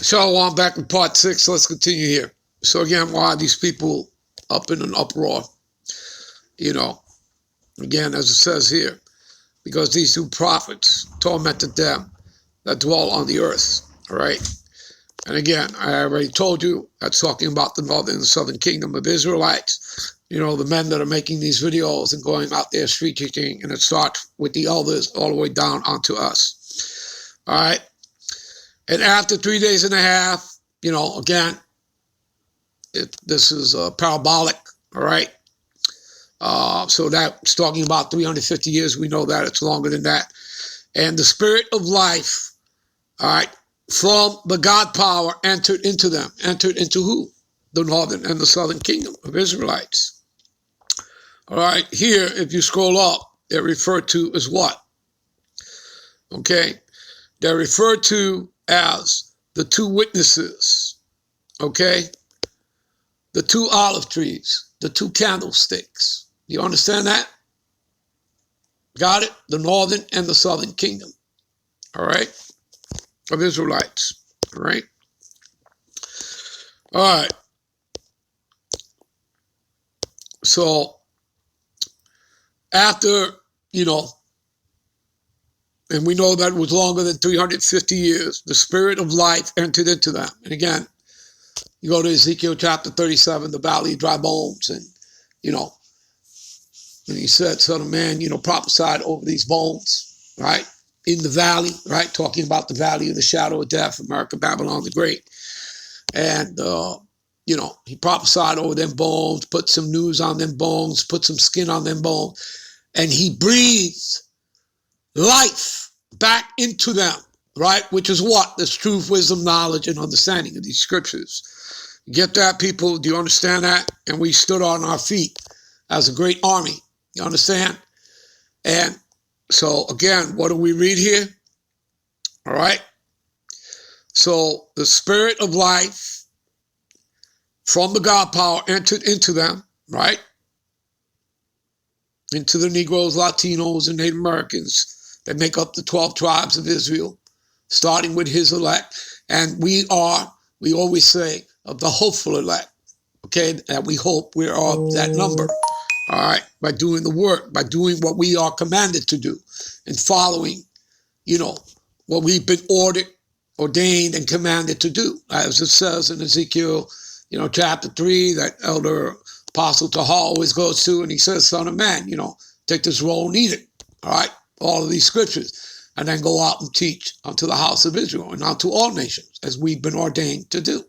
Shalom, back in part 6. Let's continue here. So again, why are these people up in an uproar? Again, as it says here, because these two prophets tormented them that dwell on the earth. All right. And again, I already told you that's talking about the northern and southern kingdom of Israelites. The men that are making these videos and going out there street teaching, and it starts with the elders all the way down onto us. All right. And after 3 days and a half, again, this is parabolic, all right? So that's talking about 350 years. We know that it's longer than that. And the spirit of life, all right, from the God power entered into them. Entered into who? The northern and the southern kingdom of Israelites. All right, here, if you scroll up, they're referred to as what? Okay, they're referred to as the two witnesses, okay? The two olive trees, the two candlesticks. You understand that? Got it? The northern and the southern kingdom, all right, of Israelites, all right? All right. So after, and we know that it was longer than 350 years, the spirit of life entered into them. And again, you go to Ezekiel chapter 37, the valley of dry bones, and, and he said, son of man, prophesied over these bones, right, in the valley, right, talking about the valley of the shadow of death, America, Babylon the Great. And, he prophesied over them bones, put some news on them bones, put some skin on them bones, and he breathed life back into them, right? Which is what? This truth, wisdom, knowledge, and understanding of these scriptures. You get that, people? Do you understand that? And we stood on our feet as a great army. You understand? And so, again, what do we read here? All right. So the spirit of life from the God power entered into them, right? Into the Negroes, Latinos, and Native Americans that make up the 12 tribes of Israel, starting with his elect. And we always say, of the hopeful elect, okay, that we hope we're of that number, all right, by doing the work, by doing what we are commanded to do and following, what we've been ordained, and commanded to do. As it says in Ezekiel, chapter 3, that elder Apostle Tahar always goes to, and he says, son of man, take this roll and eat it, all right? All of these scriptures, and then go out and teach unto the house of Israel and unto all nations, as we've been ordained to do,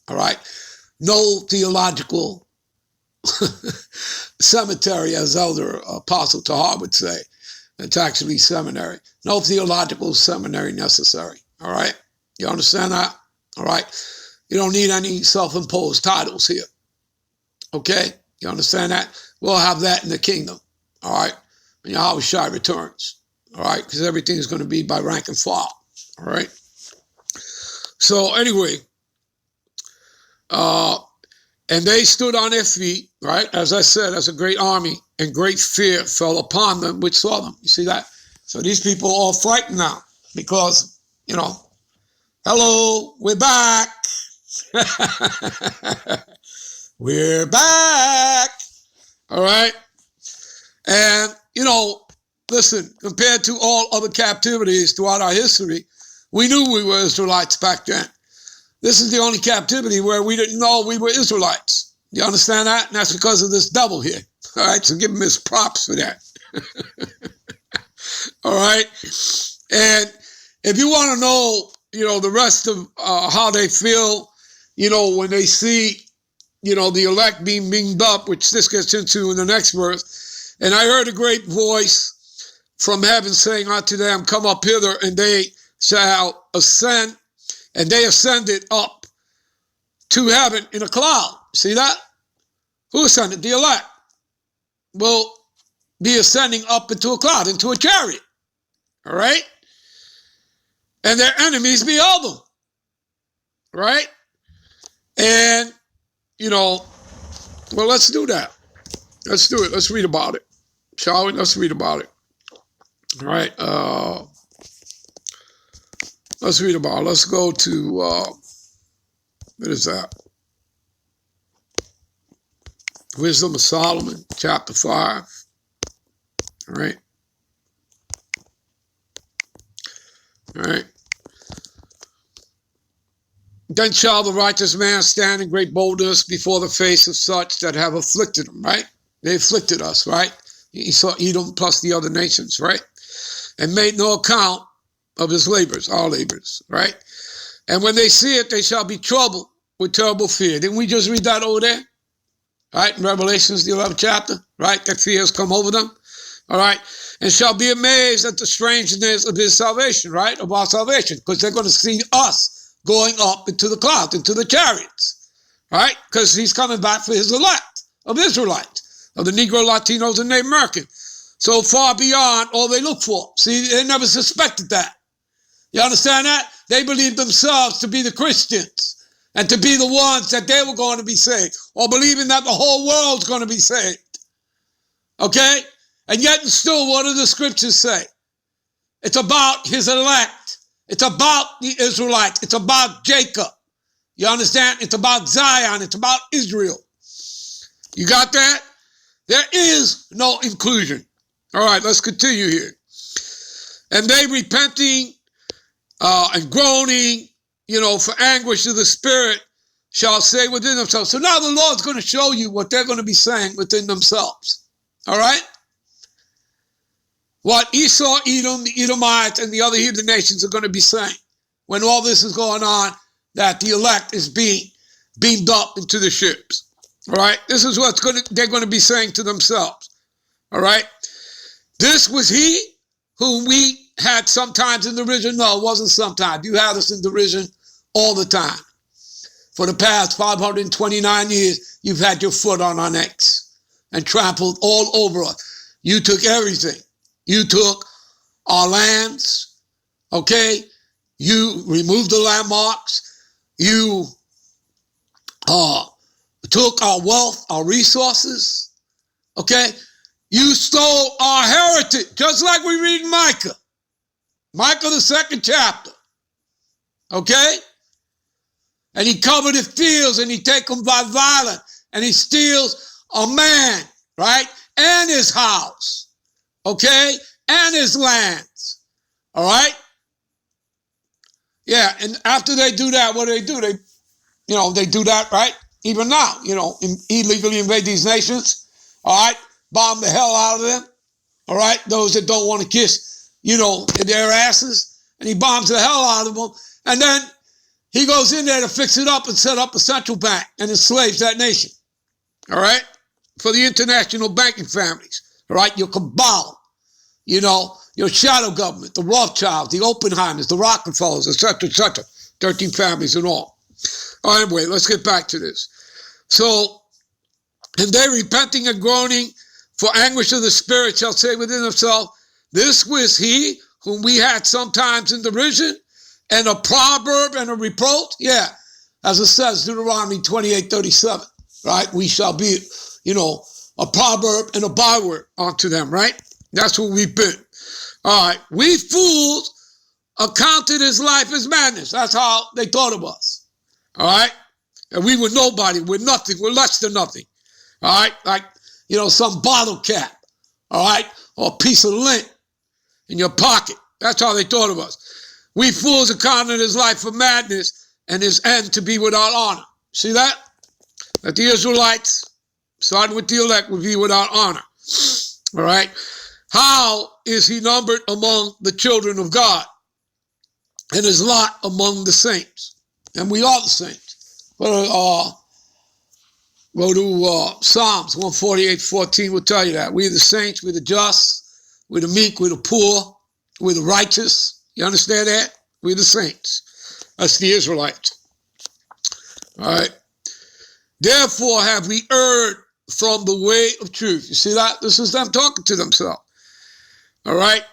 all right? No theological cemetery, as Elder Apostle Tahar would say. It's actually seminary. No theological seminary necessary, all right? You understand that? All right? You don't need any self-imposed titles here, okay? You understand that? We'll have that in the kingdom, all right? When Yahweh Shai returns, all right? Because everything is going to be by rank and file, all right? So anyway, and they stood on their feet, right? As I said, as a great army, and great fear fell upon them which saw them. You see that? So these people are all frightened now because, hello, we're back. We're back. All right? And, listen, compared to all other captivities throughout our history, we knew we were Israelites back then. This is the only captivity where we didn't know we were Israelites. You understand that? And that's because of this devil here. All right? So give him his props for that. All right? And if you want to know, the rest of how they feel, when they see, the elect being beamed up, which this gets into in the next verse. And I heard a great voice from heaven saying unto them, come up hither, and they shall ascend. And they ascended up to heaven in a cloud. See that? Who ascended? The elect will be ascending up into a cloud, into a chariot. All right? And their enemies beheld them. Right? And, well, let's do that. Let's do it. Let's read about it. Shall we? Let's read about it. All right. Let's read about it. Let's go to What is that? Wisdom of Solomon, chapter 5. All right. All right. Then shall the righteous man stand in great boldness before the face of such that have afflicted him, right? They afflicted us, right? He saw Edom plus the other nations, right? And made no account of his labors, our labors, right? And when they see it, they shall be troubled with terrible fear. Didn't we just read that over there? Right? In Revelations, the 11th chapter, right? That fear has come over them, all right? And shall be amazed at the strangeness of his salvation, right? Of our salvation, because they're going to see us going up into the clouds, into the chariots, right? Because he's coming back for his elect of Israelites, of the Negro, Latinos, and Native American. So far beyond all they look for. See, they never suspected that. You understand that? They believed themselves to be the Christians and to be the ones that they were going to be saved, or believing that the whole world's going to be saved. Okay? And yet and still, what do the scriptures say? It's about his elect. It's about the Israelites. It's about Jacob. You understand? It's about Zion. It's about Israel. You got that? There is no inclusion. All right, let's continue here. And they repenting and groaning, for anguish of the spirit shall say within themselves. So now the Lord's going to show you what they're going to be saying within themselves. All right? What Esau, Edom, the Edomites, and the other heathen nations are going to be saying when all this is going on, that the elect is being beamed up into the ships. All right? This is what they're going to be saying to themselves. All right? This was he whom we had sometimes in derision. No, it wasn't sometimes. You had us in derision all the time. For the past 529 years, you've had your foot on our necks and trampled all over us. You took everything. You took our lands, okay? You removed the landmarks. You took our wealth, our resources, okay? You stole our heritage, just like we read in Micah. Micah, the 2nd chapter, okay? And he coveteth fields, and he take them by violence, and he steals a man, right? And his house. Okay? And his lands. All right? Yeah, and after they do that, what do? They do that, right? Even now, illegally invade these nations. All right? Bomb the hell out of them. All right? Those that don't want to kiss, their asses. And he bombs the hell out of them. And then he goes in there to fix it up and set up a central bank and enslaves that nation. All right? For the international banking families. All right? Your cabal. Your shadow government, the Rothschilds, the Oppenheimers, the Rockefellers, etc., 13 families and all. Anyway, let's get back to this. So, and they repenting and groaning for anguish of the spirit shall say within themselves, this was he whom we had sometimes in derision and a proverb and a reproach. Yeah, as it says, Deuteronomy 28:37, right? We shall be, a proverb and a byword unto them, right? That's what we've been. All right. We fools accounted his life as madness. That's how they thought of us. All right. And we were nobody. We're nothing. We're less than nothing. All right. Like, some bottle cap. All right. Or a piece of lint in your pocket. That's how they thought of us. We fools accounted his life for madness and his end to be without honor. See that? That the Israelites, starting with the elect, would be without honor. All right. How is he numbered among the children of God and his lot among the saints? And we are the saints. Go to Psalms 148:14 will tell you that. We're the saints, we're the just, we're the meek, we're the poor, we're the righteous. You understand that? We're the saints. That's the Israelites. All right. Therefore have we erred from the way of truth. You see that? This is them talking to themselves. All right?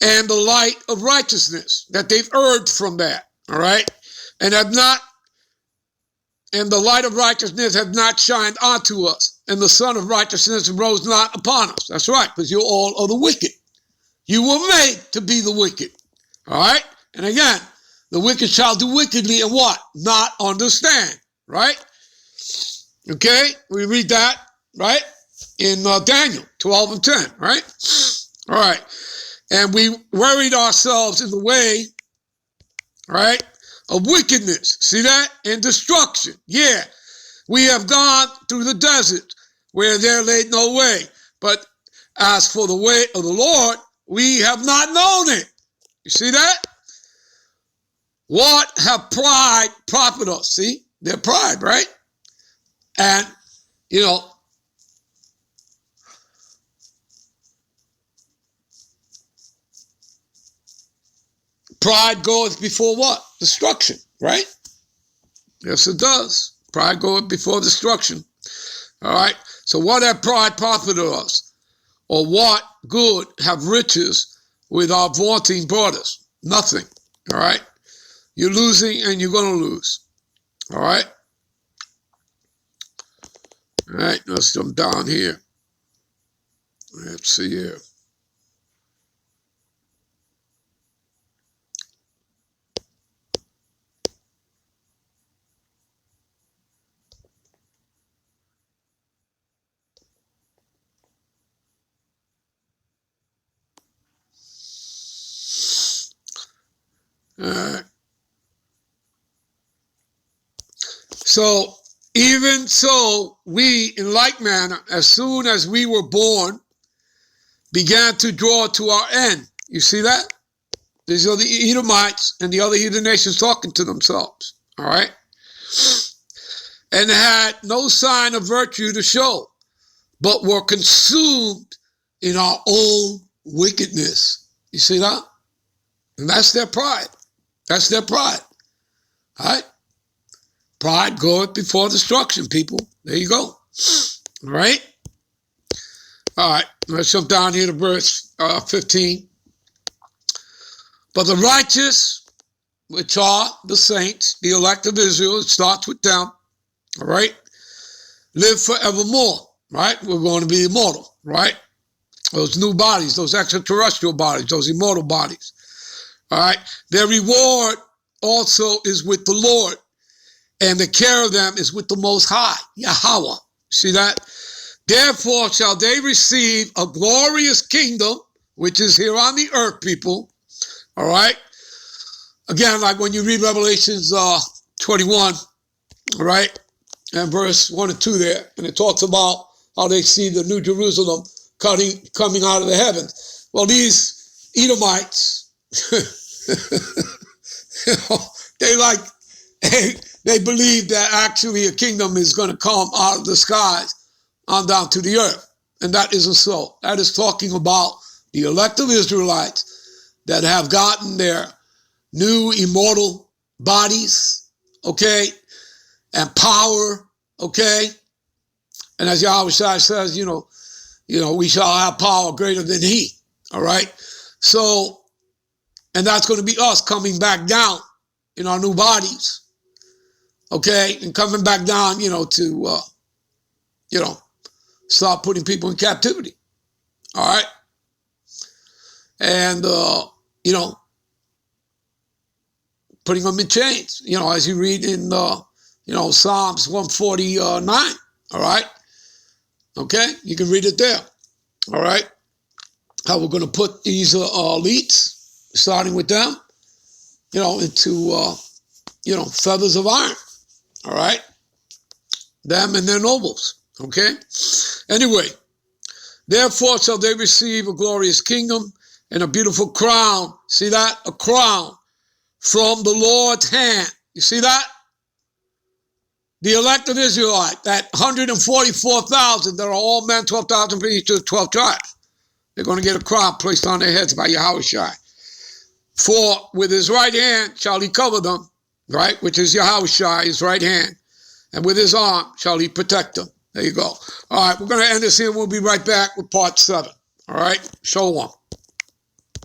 And the light of righteousness, that they've erred from that. All right? And the light of righteousness have not shined onto us. And the sun of righteousness rose not upon us. That's right, because you're all of the wicked. You were made to be the wicked. All right? And again, The wicked shall do wickedly and what? Not understand, right? Okay, we read that, right? In Daniel 12 and 10, right? All right. And we worried ourselves in the way, right, of wickedness. See that? And destruction. Yeah, we have gone through the desert where there lay no way. But as for the way of the Lord, we have not known it. You see that? What have pride profited us? See, their pride, right? And, you know, pride goeth before what? Destruction, right? Yes, it does. Pride goeth before destruction. All right. So what have pride profited us? Or what good have riches with our vaunting brought us? Nothing. All right. You're losing and you're going to lose. All right. All right. Let's jump down here. Let's see here. All right. So, even so, we, in like manner, as soon as we were born, began to draw to our end. You see that? These are the Edomites and the other heathen nations talking to themselves. All right? And had no sign of virtue to show, but were consumed in our own wickedness. You see that? And that's their pride. That's their pride. All right? Pride goeth before destruction, people. There you go. All right? All right. Let's jump down here to verse 15. But the righteous, which are the saints, the elect of Israel, it starts with them, all right, live forevermore, right? We're going to be immortal, right? Those new bodies, those extraterrestrial bodies, those immortal bodies, all right? Their reward also is with the Lord, and the care of them is with the Most High, Yahweh. See that? Therefore shall they receive a glorious kingdom, which is here on the earth, people, all right? Again, like when you read Revelations 21, all right, and verse 1 and 2 there, and it talks about how they see the New Jerusalem coming out of the heavens. Well, these Edomites, you know, they believe that actually a kingdom is going to come out of the skies on down to the earth. And that isn't so. That is talking about the elect of Israelites that have gotten their new immortal bodies, okay, and power, okay. And as Yahweh says, you know, we shall have power greater than he, all right. So, and that's going to be us coming back down in our new bodies, okay, and coming back down, to, start putting people in captivity, all right, and, putting them in chains, as you read in, Psalms 149, all right, okay, you can read it there, all right, how we're going to put these elites, starting with them, into, feathers of iron, all right, them and their nobles, okay. Anyway, therefore shall they receive a glorious kingdom and a beautiful crown. See that? A crown from the Lord's hand. You see that? The elect of Israelite, that 144,000 that are all men, 12,000 for each of the 12 tribes. They're going to get a crown placed on their heads by Yahweh Shai. For with his right hand shall he cover them, right? Which is Yahweh Shai, his right hand. And with his arm shall he protect them. There you go. All right, we're going to end this here. We'll be right back with part 7. All right, shalom.